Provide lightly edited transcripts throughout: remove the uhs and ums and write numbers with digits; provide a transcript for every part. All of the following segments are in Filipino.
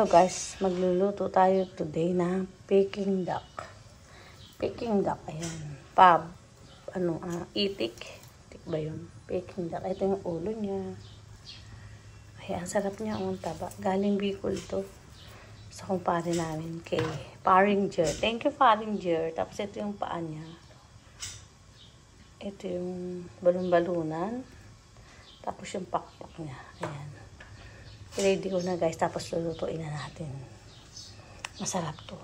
Hello guys, magluluto tayo today na Peking duck. Peking duck, ayan. Itik. Itik ba yun? Peking duck. Ito yung ulo niya. Ayan, sarap niya ang taba. Galing Bicol to. Sa kumpare namin kay Paringer. Thank you, Paringer. Tapos ito yung paa niya. Ito yung balon-balunan. Tapos yung pakpak niya. Ayan. I-ready ko na guys. Tapos lulutuin na natin. Masarap to.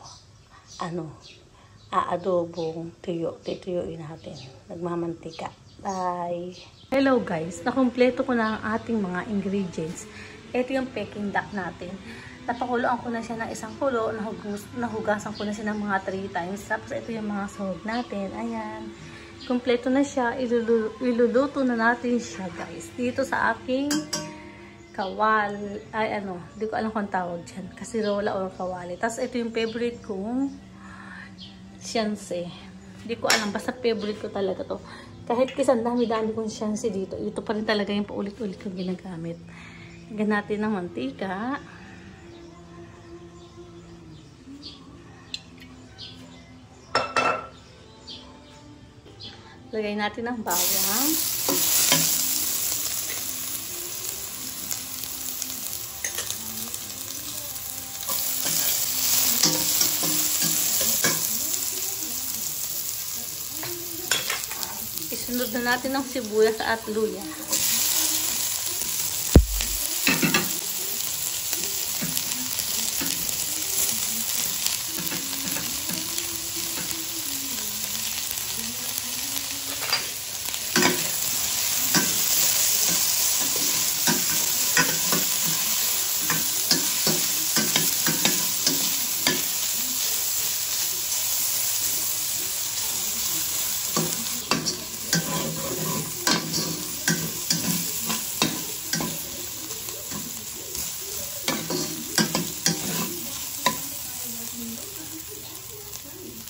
Aadobong tuyo. Tituyuin natin. Nagmamantika. Bye! Hello guys. Nakompleto ko na ang ating mga ingredients. Ito yung Peking duck natin. Napakuloan ko na siya ng isang kulo. Nahugasan ko na siya ng mga 3 times. Tapos ito yung mga sahog natin. Ayan. Kompleto na siya. Iluluto na natin siya guys. Dito sa aking di ko alam kung tawag dyan. Kasirola or kawali. Tapos ito yung favorite kong siyanse. Di ko alam. Basta favorite ko talaga to. Kahit kisang dami-dami kong siyanse dito. Ito pa rin talaga yung paulit-ulit kong ginagamit. Lagyan natin ng mantika. Lagay natin ng bawang. Isunod na natin ng sibuyas at luya.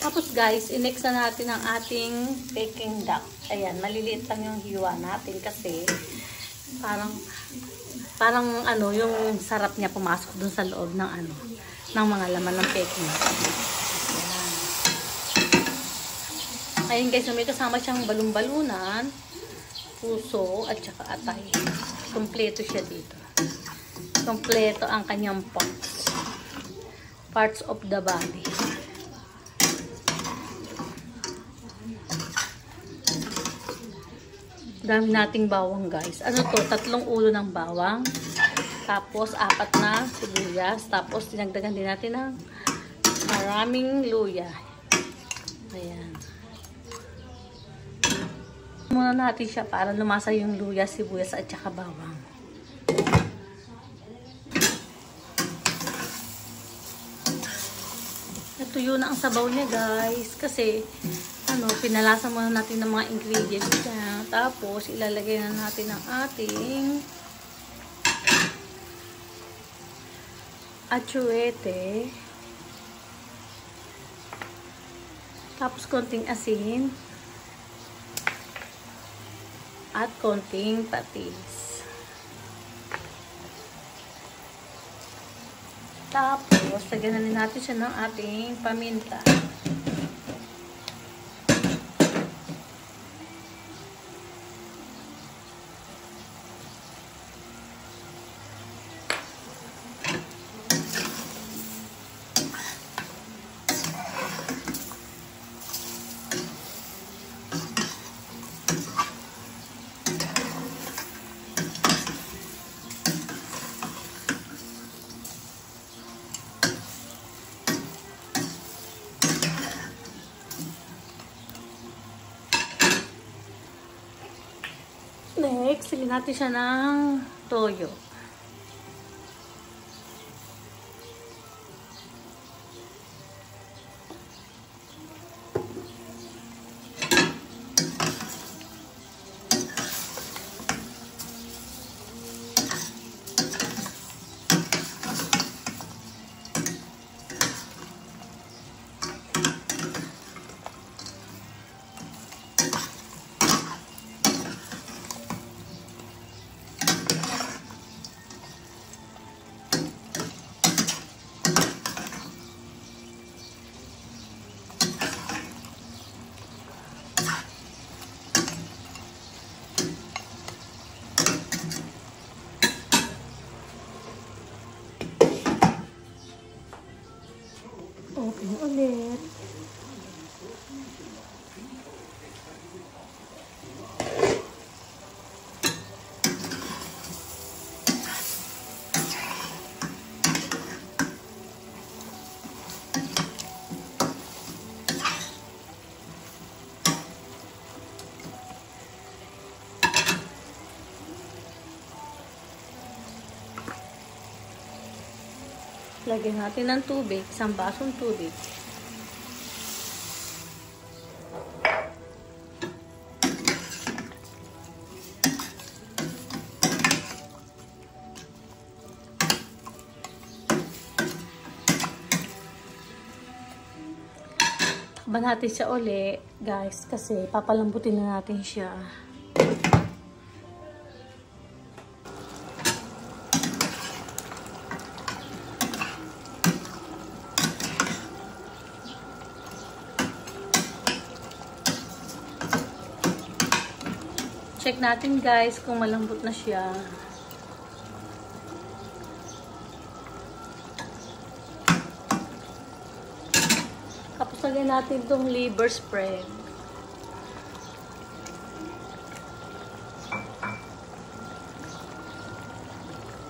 Tapos guys, i-mix na natin ang ating Peking duck. Ayan, maliliit lang yung hiwa natin kasi parang yung sarap niya pumasok dun sa loob ng ng mga laman ng Peking duck. Ayan guys, may kasama siyang balon-balunan, puso at saka atay. Kompleto siya dito. Kompleto ang kanyang parts of the body. Dami nating bawang guys. 3 ulo ng bawang. Tapos 4 na sibuyas. Tapos dinagdagan din natin ng maraming luya. Ayan. Muna natin siya para lumasa yung luya, sibuyas at saka bawang. Natuyo na ang sabaw niya guys. Kasi pinalasa muna natin ng mga ingredients niya. Tapos, ilalagay na natin ang ating atsuete. Tapos, konting asin. At konting patis. Tapos, lagyan na din natin siya ng ating paminta. Next, lagyan natin siya ng toyo. natin ulit. Lagyan natin ng tubig, isang basong tubig. Takban natin siya uli, guys, kasi papalambutin na natin siya. Check natin guys kung malambot na siya. Tapos lagyan natin itong liver spread.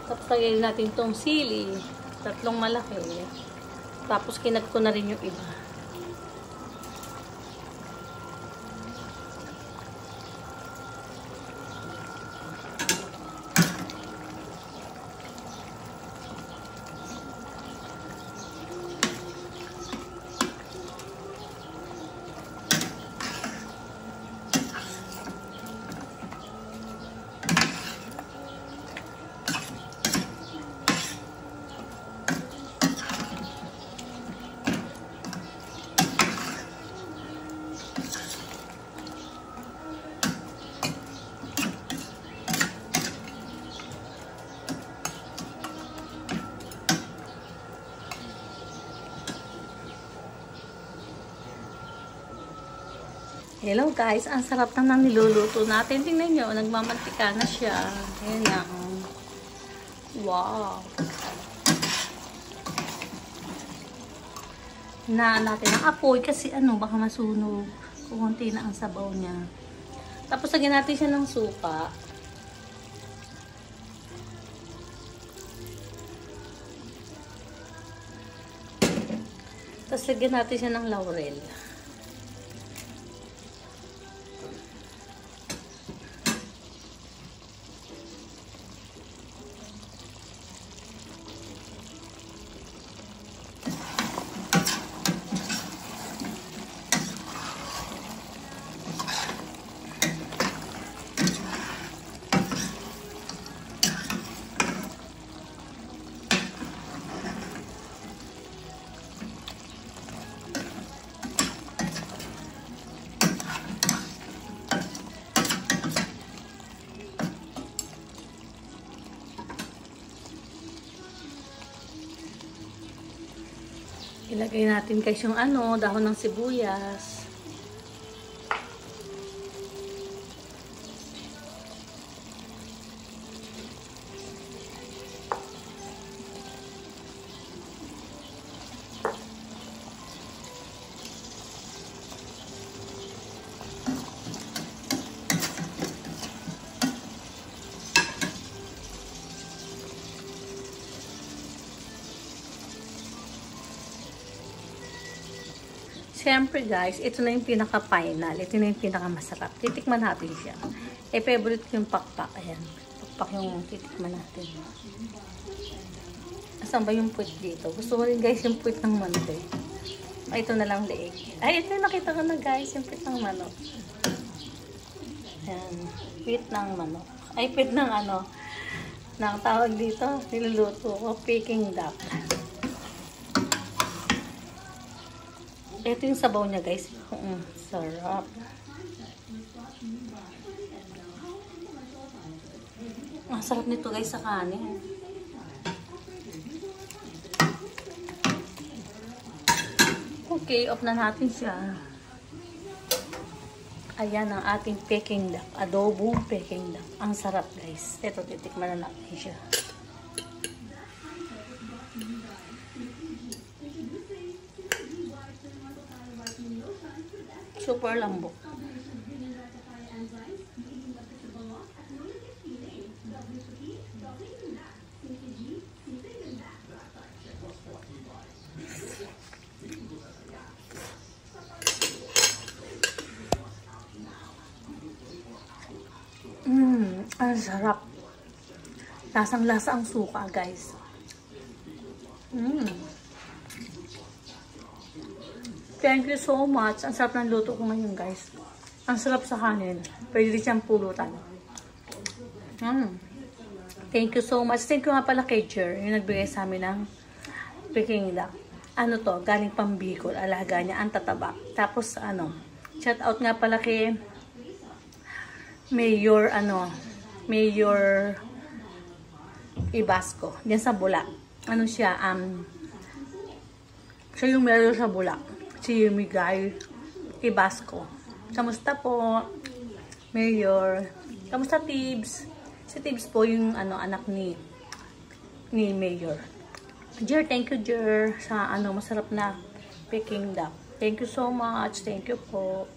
Tapos lagyan natin itong sili. 3 malaki. Tapos kinat ko na rin yung iba. Hello guys, ang sarap na ng niluluto natin. Tingnan nyo, nagmamantika na siya. Ayan na. Wow. Na natin ang apoy kasi baka masunog. Kukunti na ang sabaw niya. Tapos lagyan natin siya ng suka. Tapos lagyan natin siya ng laurel. Ilagay natin guys yung dahon ng sibuyas. Siyempre guys, ito na yung pinaka-final. Ito na yung pinaka-masarap. Titikman natin siya. Favorite ko yung pakpak. Ayan. Pakpak yung titikman natin. Asan ba yung puwit dito? Gusto ko rin guys yung puwit ng manok. Ay, ito na lang leeg. Ay, ito yung nakita ko na guys. Yung puwit ng manok. Ayan. Puwit ng manok. Ay, puwit ng ng tawag dito. Niluluto ko. Peking duck. Ito yung sabaw niya guys. Sarap. Ang sarap nito guys sa kanin. Okay, off na natin siya. Ayan ang ating Peking duck. Adobong Peking duck. Ang sarap guys. Ito, titikman na natin siya. Super lambot. Ang sarap. Lasang-lasa ang suka, guys. Thank you so much. Ang sarap ng luto ko ngayon, guys. Ang sarap sa kanin. Pwede din siyang pulutan. Thank you so much. Thank you nga pala kay Jer, yung nagbigay sa amin ng Peking duck. Ano to? Galing pang Bicol. Alaga niya. Ang tataba. Tapos, shout out nga pala kay Mayor Ibasco. Diyan sa Bulak. Ano siya, siya yung mayor sa Bulak. Si Miguel Ibasco. Kamusta po, Mayor? Kamusta, Tibbs? Si Tibbs po yung anak ni Mayor. Jer, thank you, Jer, sa masarap na Peking duck. Thank you so much. Thank you po.